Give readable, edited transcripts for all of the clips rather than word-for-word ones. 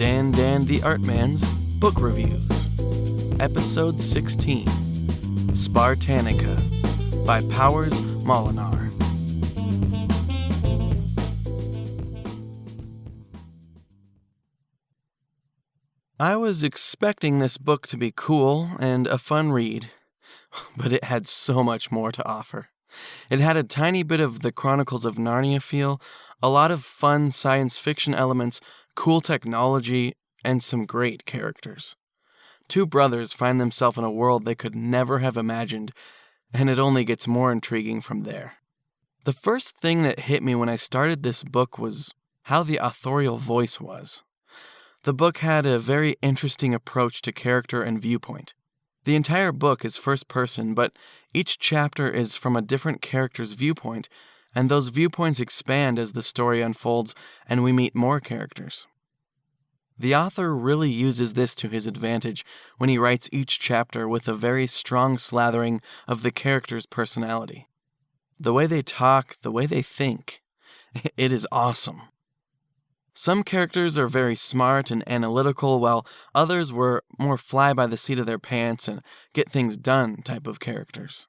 Dan the Artman's Book Reviews. Episode 16, Spartanica, by Powers Molinar. I was expecting this book to be cool and a fun read, but it had so much more to offer. It had a tiny bit of the Chronicles of Narnia feel, a lot of fun science fiction elements, cool technology, and some great characters. Two brothers find themselves in a world they could never have imagined, and it only gets more intriguing from there. The first thing that hit me when I started this book was how the authorial voice was. The book had a very interesting approach to character and viewpoint. The entire book is first person, but each chapter is from a different character's viewpoint, and those viewpoints expand as the story unfolds and we meet more characters. The author really uses this to his advantage when he writes each chapter with a very strong slathering of the character's personality. The way they talk, the way they think, it is awesome. Some characters are very smart and analytical, while others were more fly by the seat of their pants and get things done type of characters.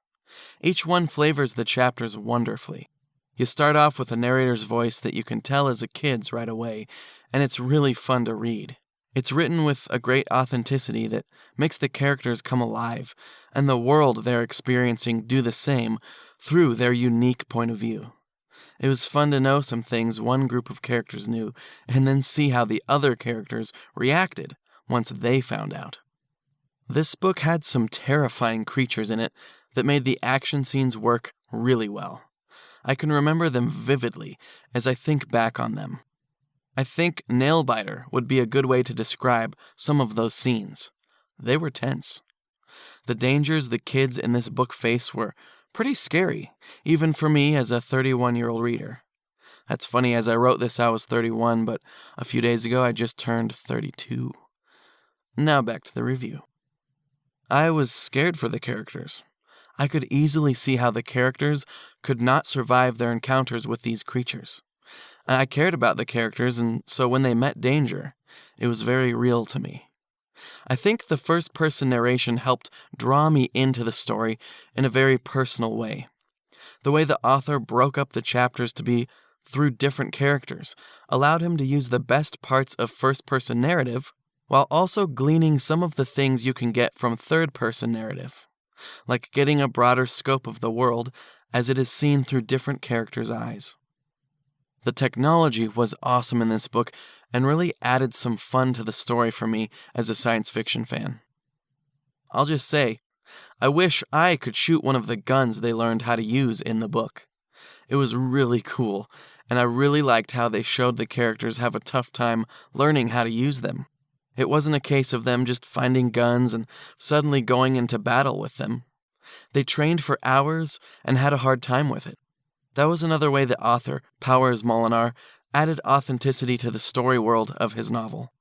Each one flavors the chapters wonderfully. You start off with a narrator's voice that you can tell is a kid's right away, and it's really fun to read. It's written with a great authenticity that makes the characters come alive, and the world they're experiencing do the same through their unique point of view. It was fun to know some things one group of characters knew, and then see how the other characters reacted once they found out. This book had some terrifying creatures in it that made the action scenes work really well. I can remember them vividly as I think back on them. I think Nailbiter would be a good way to describe some of those scenes. They were tense. The dangers the kids in this book face were pretty scary, even for me as a 31-year-old reader. That's funny, as I wrote this I was 31, but a few days ago I just turned 32. Now back to the review. I was scared for the characters. I could easily see how the characters could not survive their encounters with these creatures. I cared about the characters, and so when they met danger, it was very real to me. I think the first-person narration helped draw me into the story in a very personal way. The way the author broke up the chapters to be through different characters allowed him to use the best parts of first-person narrative while also gleaning some of the things you can get from third-person narrative, like getting a broader scope of the world as it is seen through different characters' eyes. The technology was awesome in this book and really added some fun to the story for me as a science fiction fan. I'll just say, I wish I could shoot one of the guns they learned how to use in the book. It was really cool, and I really liked how they showed the characters have a tough time learning how to use them. It wasn't a case of them just finding guns and suddenly going into battle with them. They trained for hours and had a hard time with it. That was another way the author, Powers Molinar, added authenticity to the story world of his novel.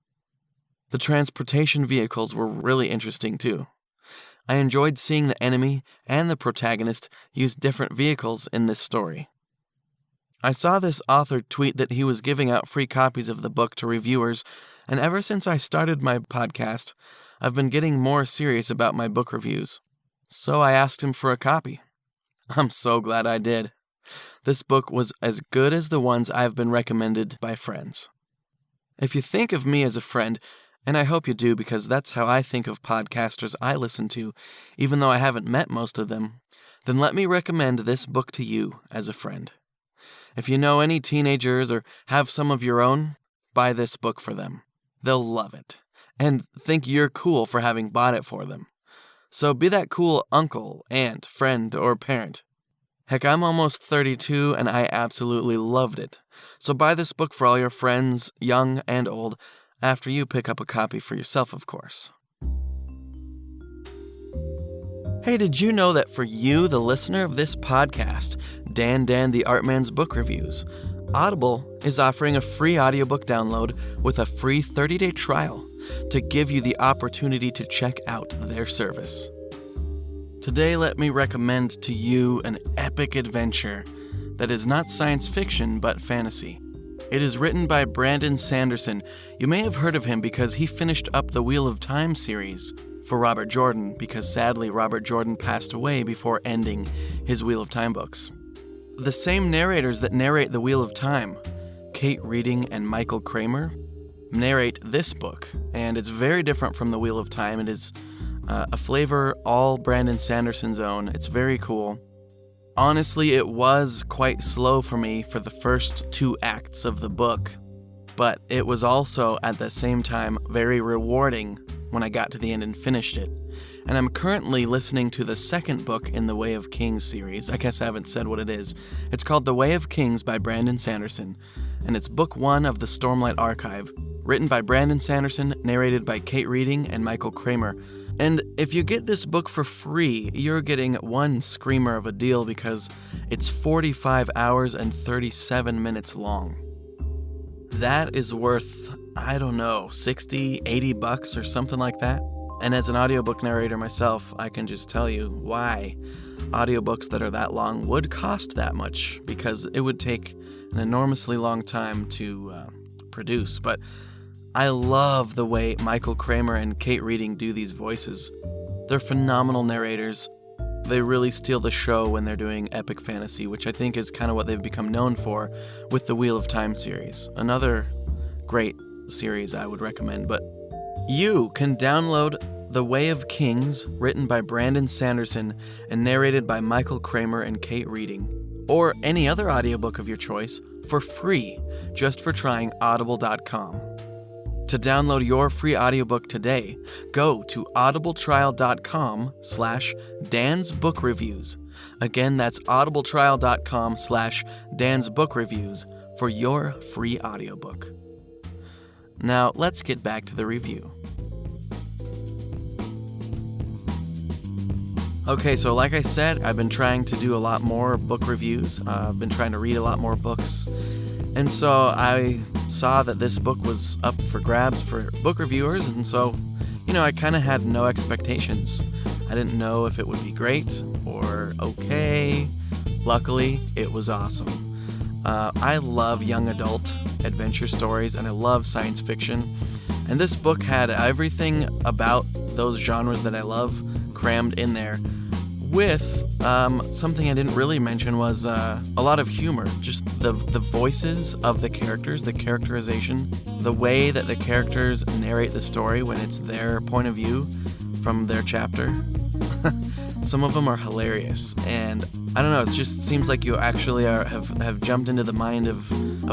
The transportation vehicles were really interesting too. I enjoyed seeing the enemy and the protagonist use different vehicles in this story. I saw this author tweet that he was giving out free copies of the book to reviewers, and ever since I started my podcast, I've been getting more serious about my book reviews. So I asked him for a copy. I'm so glad I did. This book was as good as the ones I've been recommended by friends. If you think of me as a friend, and I hope you do because that's how I think of podcasters I listen to, even though I haven't met most of them, then let me recommend this book to you as a friend. If you know any teenagers or have some of your own, buy this book for them. They'll love it, and think you're cool for having bought it for them. So be that cool uncle, aunt, friend, or parent. Heck, I'm almost 32, and I absolutely loved it. So buy this book for all your friends, young and old, after you pick up a copy for yourself, of course. Hey, did you know that for you, the listener of this podcast, Dan the Artman's Book Reviews, Audible is offering a free audiobook download with a free 30-day trial to give you the opportunity to check out their service. Today, let me recommend to you an epic adventure that is not science fiction but fantasy. It is written by Brandon Sanderson. You may have heard of him because he finished up the Wheel of Time series for Robert Jordan, because sadly Robert Jordan passed away before ending his Wheel of Time books. The same narrators that narrate the Wheel of Time, Kate Reading and Michael Kramer, narrate this book, and it's very different from the Wheel of Time. It is a flavor all Brandon Sanderson's own. It's very cool. Honestly, it was quite slow for me for the first 2 acts of the book, but it was also at the same time very rewarding when I got to the end and finished it. And I'm currently listening to the second book in the Way of Kings series. I guess I haven't said what it is. It's called The Way of Kings by Brandon Sanderson, and it's book 1 of the Stormlight Archive, written by Brandon Sanderson, narrated by Kate Reading and Michael Kramer. And if you get this book for free, you're getting one screamer of a deal because it's 45 hours and 37 minutes long. That is worth, I don't know, $60, $80 or something like that. And as an audiobook narrator myself, I can just tell you why audiobooks that are that long would cost that much, because it would take an enormously long time to produce. But I love the way Michael Kramer and Kate Reading do these voices. They're phenomenal narrators. They really steal the show when they're doing epic fantasy, which I think is kind of what they've become known for with the Wheel of Time series. Another great series I would recommend. But you can download The Way of Kings, written by Brandon Sanderson and narrated by Michael Kramer and Kate Reading, or any other audiobook of your choice, for free, just for trying audible.com. To download your free audiobook today, go to audibletrial.com/DansBookReviews. Again, that's audibletrial.com/DansBookReviews for your free audiobook. Now, let's get back to the review. Okay, so like I said, I've been trying to do a lot more book reviews. I've been trying to read a lot more books. And so I saw that this book was up for grabs for book reviewers, and so, I kind of had no expectations. I didn't know if it would be great or okay. Luckily, it was awesome. I love young adult adventure stories, and I love science fiction. And this book had everything about those genres that I love crammed in there, with something I didn't really mention was a lot of humor. Just the voices of the characters, the characterization, the way that the characters narrate the story when it's their point of view from their chapter. Some of them are hilarious, and I don't know, it just seems like you actually have jumped into the mind of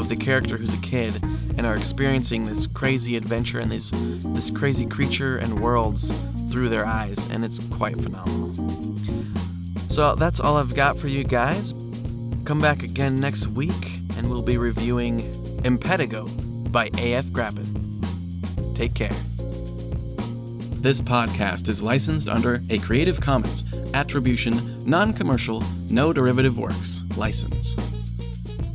the character who's a kid and are experiencing this crazy adventure and this crazy creature and worlds through their eyes, and it's quite phenomenal. So that's all I've got for you guys. Come back again next week, and we'll be reviewing Impetigo by A.F. Grappin. Take care. This podcast is licensed under a Creative Commons Attribution, Non-Commercial, No Derivative Works license.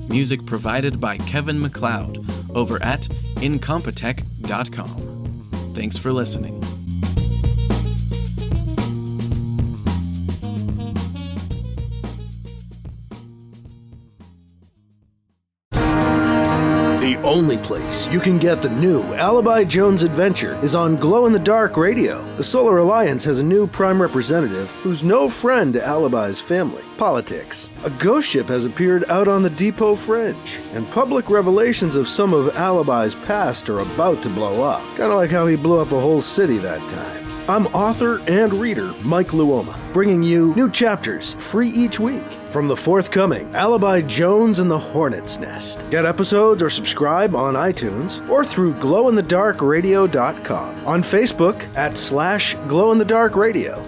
Music provided by Kevin MacLeod over at incompetech.com. Thanks for listening. The only place you can get the new Alibi Jones adventure is on Glow in the Dark Radio. The Solar Alliance has a new prime representative who's no friend to Alibi's family. Politics. A ghost ship has appeared out on the depot fringe, and public revelations of some of Alibi's past are about to blow up. Kind of like how he blew up a whole city that time. I'm author and reader Mike Luoma, bringing you new chapters free each week from the forthcoming Alibi Jones and the Hornet's Nest. Get episodes or subscribe on iTunes or through glowinthedarkradio.com, on Facebook @glowinthedarkradio,